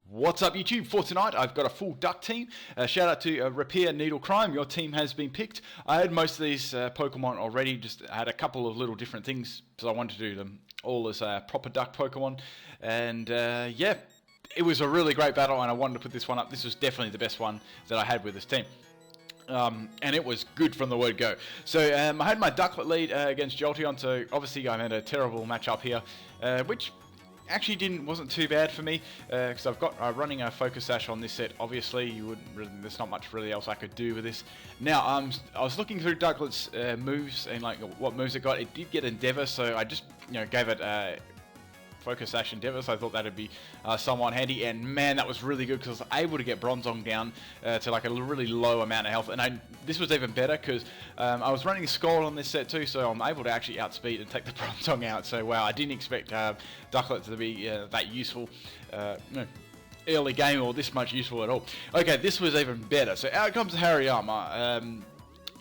What's up YouTube? For tonight I've got a full duck team. Shout out to Repair Needle Crime, your team has been picked. I had most of these Pokemon already, just had a couple of little different things, so I wanted to do them all as proper duck Pokemon. And yeah, it was a really great battle and I wanted to put this one up. This was definitely the best one that I had with this team. And it was good from the word go. So I had my Ducklet lead against Jolteon, so obviously I had a terrible matchup here, which actually wasn't too bad for me, because I've got running a Focus Sash on this set. Obviously, you wouldn't really, there's not much really else I could do with this. Now, I was looking through Ducklet's moves and like what moves it got. It did get Endeavor, so I just gave it Focus Sash Endeavor, so I thought that'd be somewhat handy. And man, that was really good because I was able to get Bronzong down to like a really low amount of health. And this was even better because I was running Scald on this set too, so I'm able to actually outspeed and take the Bronzong out. So wow, I didn't expect Ducklet to be that useful. Early game or this much useful at all. Okay, this was even better. So out comes Hariyama.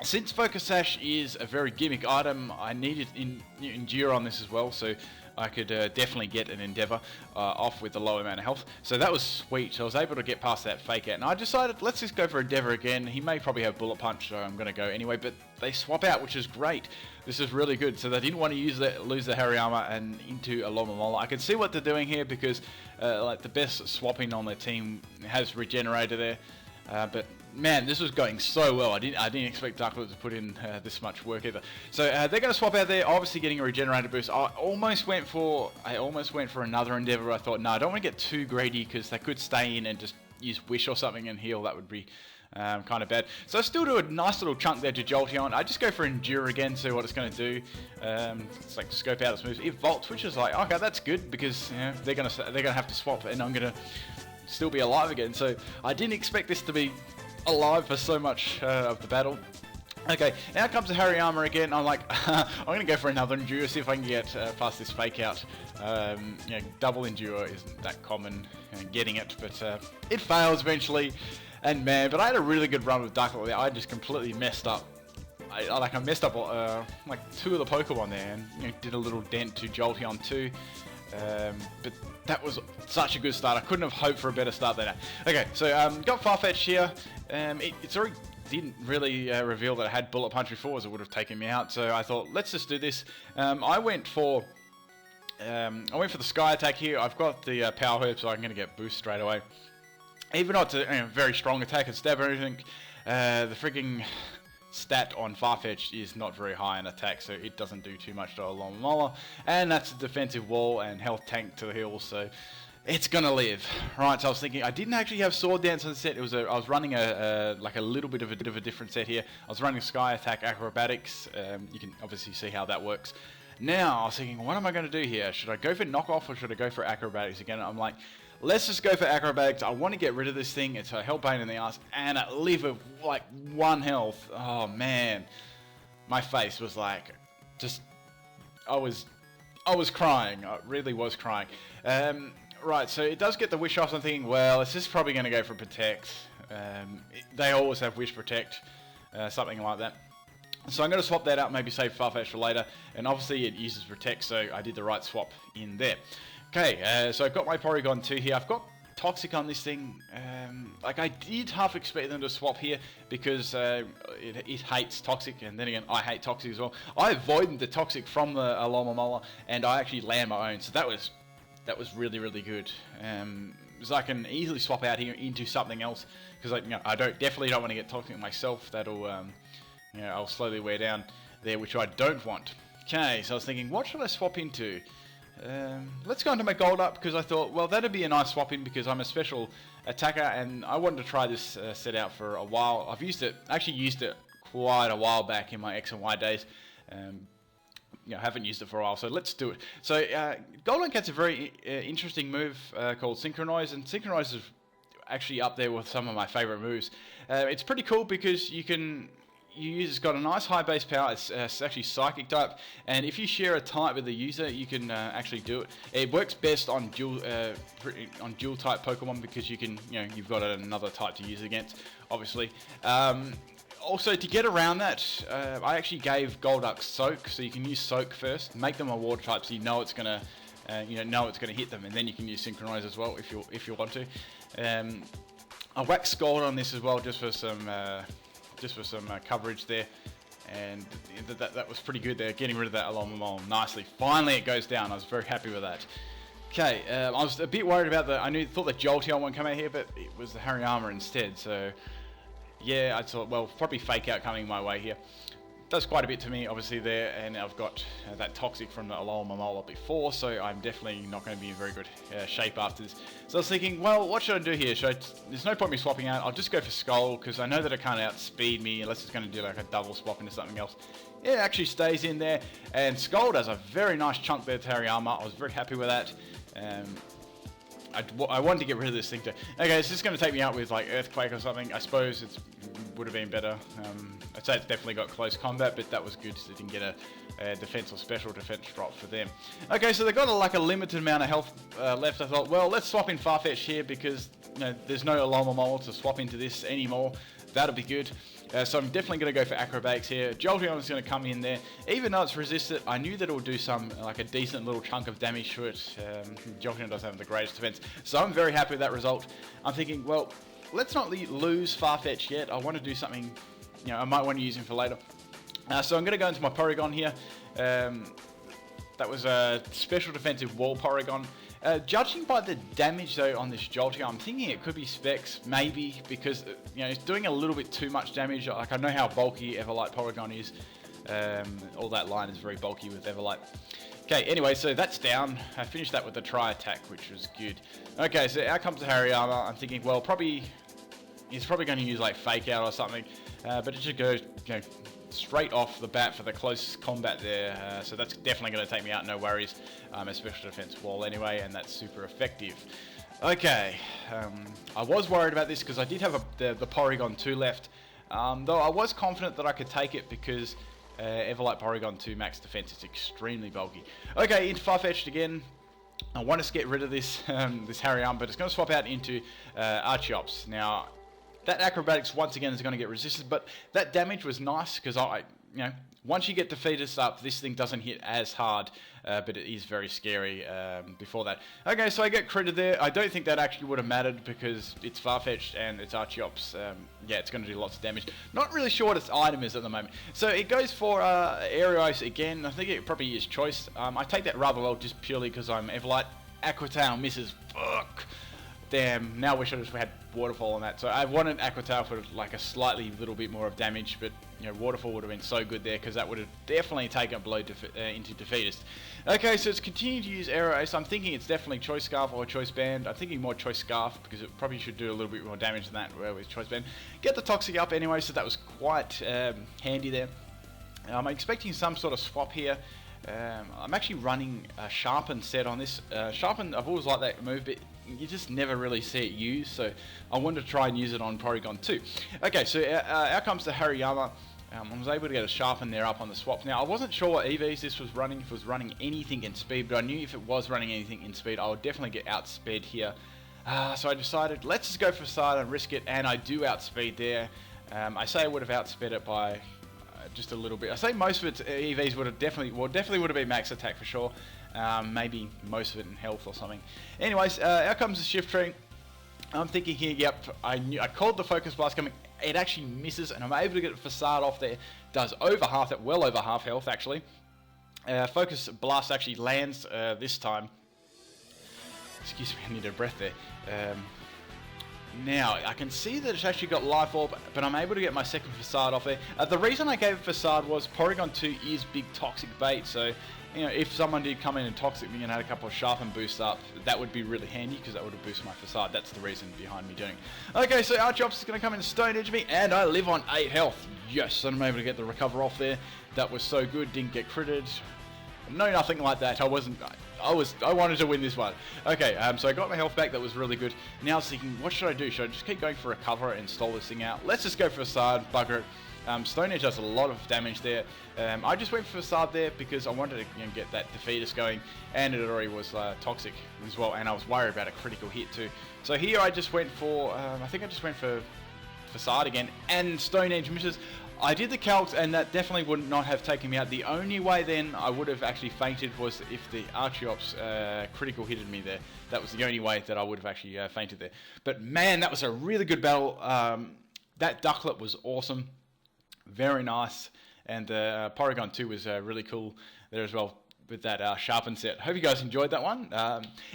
Since Focus Sash is a very gimmick item, I needed Endure on this as well, so I could definitely get an Endeavor off with a low amount of health. So that was sweet. So I was able to get past that fake out. And I decided, let's just go for Endeavor again. He may probably have Bullet Punch, so I'm going to go anyway. But they swap out, which is great. This is really good. So they didn't want to lose the Hariyama and into a Alomomola. I can see what they're doing here because like the best swapping on their team has Regenerator there. But man, this was going so well. I didn't expect Ducklet to put in this much work either. So they're going to swap out there, obviously getting a Regenerator boost. I almost went for another Endeavor. I thought, no, I don't want to get too greedy because they could stay in and just use Wish or something and heal. That would be kind of bad. So I still do a nice little chunk there to Jolteon. I just go for Endure again, see what it's going to do. It's like scope out its moves. It Volts, which is like, okay, that's good because they're going to have to swap and I'm going to still be alive again. So I didn't expect this to be alive for so much of the battle. Okay, now comes the Hariyama again. I'm like, I'm going to go for another Endure, see if I can get past this fake out. Double Endure isn't that common getting it, but it fails eventually. And man, but I had a really good run with Ducklet there. I just completely messed up. I messed up like two of the Pokemon there and did a little dent to Jolteon too. But that was such a good start. I couldn't have hoped for a better start than that. Okay, so got Farfetch'd here. It's already didn't really reveal that I had Bullet Punch before, as it would have taken me out. So I thought, let's just do this. I went for the Sky Attack here. I've got the Power Herb, so I'm going to get boost straight away. Even though it's a very strong attack and stab or anything, the freaking stat on Farfetch'd is not very high in attack, so it doesn't do too much to Alomomola, and that's a defensive wall and health tank to the heal, so it's gonna live. Right, so I was thinking, I didn't actually have Sword Dance on the set. I was running like a little bit of a different set here. I was running Sky Attack Acrobatics. You can obviously see how that works. Now I was thinking, what am I going to do here? Should I go for knockoff or should I go for Acrobatics again? I'm like, let's just go for Acrobatics. I want to get rid of this thing. It's a hell pain in the ass, and I live with like 1 health. Oh man, my face was like, I was crying. I really was crying. Right, so it does get the Wish off. I'm thinking, well, it's just probably going to go for Protect. They always have Wish Protect, something like that. So I'm going to swap that out, maybe save Farfetch'd for later. And obviously it uses Protect, so I did the right swap in there. Okay, so I've got my Porygon 2 here. I've got Toxic on this thing. Like I did half expect them to swap here because it hates Toxic, and then again I hate Toxic as well. I avoided the Toxic from the Alomomola, and I actually land my own. So that was really, really good. So I can easily swap out here into something else because I definitely don't want to get Toxic myself. That'll I'll slowly wear down there, which I don't want. Okay, so I was thinking, what should I swap into? Let's go into my Golduck because I thought, well, that'd be a nice swap in because I'm a special attacker and I wanted to try this set out for a while. I've actually used it quite a while back in my X and Y days. Haven't used it for a while, so let's do it. So Golduck has a very interesting move called Synchronize, and Synchronize is actually up there with some of my favorite moves. It's pretty cool because it's got a nice high base power. It's actually Psychic type, and if you share a type with the user, you can actually do it. It works best on dual type Pokemon because you've got another type to use against, obviously. Also, to get around that, I actually gave Golduck Soak, so you can use Soak first, make them a water type, so you know it's gonna you know it's going to hit them, and then you can use synchronize as well if you want to. I whacked Scald on this as well just for some coverage there, and that was pretty good there, getting rid of that alarm nicely. Finally it goes down. I was very happy with that. Okay, I was a bit worried about thought the Jolteon one come out here, but it was the Hariyama instead, so yeah, I thought, well, probably Fake Out coming my way here. Does quite a bit to me, obviously, there, and I've got that Toxic from the Alola before, so I'm definitely not going to be in very good shape after this. So I was thinking, well, what should I do here? There's no point me swapping out. I'll just go for Skull, because I know that it can't outspeed me, unless it's going to do like a double swap into something else. Yeah, it actually stays in there, and Skull does a very nice chunk there to Hariyama. I was very happy with that. I wanted to get rid of this thing too. Okay, it's just going to take me out with like Earthquake or something. I suppose it would have been better. I'd say it's definitely got close combat, but that was good so they didn't get a defense or special defense drop for them. Okay, so they've got like a limited amount of health left. I thought, well, let's swap in Farfetch'd here because there's no Alola to swap into this anymore. That'll be good. So I'm definitely going to go for Acrobatics here. Jolteon is going to come in there. Even though it's resisted, I knew that it would do like a decent little chunk of damage to it. Jolteon doesn't have the greatest defense. So I'm very happy with that result. I'm thinking, well, let's not lose Farfetch'd yet. I want to do something, I might want to use him for later. So I'm going to go into my Porygon here. That was a special defensive wall Porygon. Judging by the damage though on this Jolteon, I'm thinking it could be Specs, maybe, because it's doing a little bit too much damage. Like, I know how bulky Everlight Porygon is. All that line is very bulky with Everlight. Okay, anyway, so that's down. I finished that with the Tri-Attack, which was good. Okay, so out comes the Hariyama. I'm thinking, well, he's probably going to use like Fake Out or something, but it should go straight off the bat for the close combat there, so that's definitely going to take me out, no worries. A special defense wall anyway, and that's super effective. Okay, I was worried about this because I did have the Porygon 2 left, though I was confident that I could take it because Everlight Porygon 2 max defense is extremely bulky. Okay, into Farfetch'd again. I want to get rid of this this Hariyama, but it's going to swap out into Archeops. Now, that Acrobatics once again is going to get resisted, but that damage was nice because once you get Defeatist up, this thing doesn't hit as hard, but it is very scary before that. Okay, so I get critted there. I don't think that actually would have mattered because it's Farfetch'd and it's Archeops. Yeah, it's going to do lots of damage. Not really sure what its item is at the moment. So it goes for Aerial Ice again. I think it probably is Choice. I take that rather well just purely because I'm Everlight. Aqua Tail misses. Fuck. Damn, now I wish I just had Waterfall on that. So I wanted Aqua Tail for like a slightly little bit more of damage, but Waterfall would have been so good there because that would have definitely taken a blow into Defeatist. Okay, so it's continued to use Aero Ace. I'm thinking it's definitely Choice Scarf or Choice Band. I'm thinking more Choice Scarf because it probably should do a little bit more damage than that with Choice Band. Get the Toxic up anyway, so that was quite handy there. I'm expecting some sort of swap here. I'm actually running a Sharpen set on this. Sharpen, I've always liked that move, but you just never really see it used, so I wanted to try and use it on Porygon 2. Okay, so out comes the Hariyama. I was able to get a Sharpen there up on the swap. Now, I wasn't sure what EVs this was running, if it was running anything in speed, but I knew if it was running anything in speed, I would definitely get outsped here. So I decided, let's just go for Facade and risk it, and I do outspeed there. I say I would have outsped it by just a little bit. I say most of its EVs would have definitely would have been max attack for sure. Maybe most of it in health or something. Anyways, out comes the Shift Tree. I'm thinking here, yep, I called the Focus Blast coming. It actually misses, and I'm able to get a Facade off there. Does over half that, well over half health actually. Focus Blast actually lands this time. Excuse me, I need a breath there. Now, I can see that it's actually got Life Orb, but I'm able to get my second Facade off there. The reason I gave it Facade was Porygon 2 is big Toxic bait, so if someone did come in and Toxic me and had a couple of Sharpen boosts up, that would be really handy because that would have boosted my Facade. That's the reason behind me doing it. Okay, so Archeops is going to come in and Stone Edge me, and I live on 8 health. Yes, and I'm able to get the Recover off there. That was so good, didn't get critted. No, nothing like that. I wanted to win this one. Okay, so I got my health back. That was really good. Now I was thinking, what should I do? Should I just keep going for Recover and stall this thing out? Let's just go for Facade, bugger it. Stone Edge does a lot of damage there. I just went for Facade there because I wanted to get that Defeatist going, and it already was Toxic as well, and I was worried about a critical hit too. So here I just went for, I think I just went for Facade again, and Stone Edge misses. I did the calcs, and that definitely would not have taken me out. The only way then I would have actually fainted was if the Archeops critical hitted me there. That was the only way that I would have actually fainted there. But man, that was a really good battle. That Ducklet was awesome. Very nice. And Porygon 2 was really cool there as well with that sharpened set. Hope you guys enjoyed that one.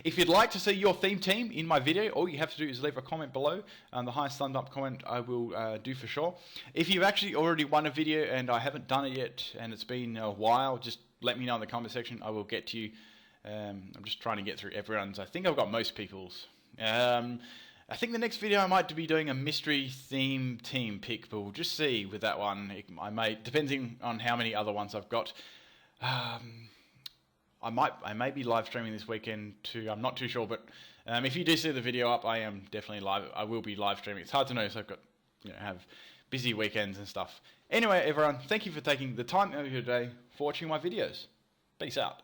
If you'd like to see your theme team in my video, all you have to do is leave a comment below. The highest thumbs up comment I will do for sure. If you've actually already won a video and I haven't done it yet and it's been a while, just let me know in the comment section. I will get to you. I'm just trying to get through everyone's. I think I've got most people's. I think the next video I might be doing a mystery theme team pick, but we'll just see with that one. I may, depending on how many other ones I've got. I may be live streaming this weekend too. I'm not too sure, but if you do see the video up, I am definitely live. I will be live streaming. It's hard to know, so I've got have busy weekends and stuff. Anyway, everyone, thank you for taking the time out of your day for watching my videos. Peace out.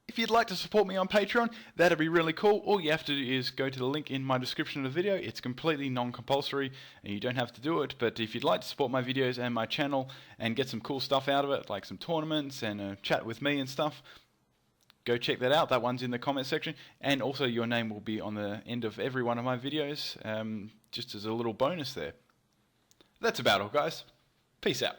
If you'd like to support me on Patreon, that'd be really cool. All you have to do is go to the link in my description of the video. It's completely non-compulsory and you don't have to do it. But if you'd like to support my videos and my channel and get some cool stuff out of it, like some tournaments and a chat with me and stuff, go check that out. That one's in the comment section. And also your name will be on the end of every one of my videos, just as a little bonus there. That's about all, guys. Peace out.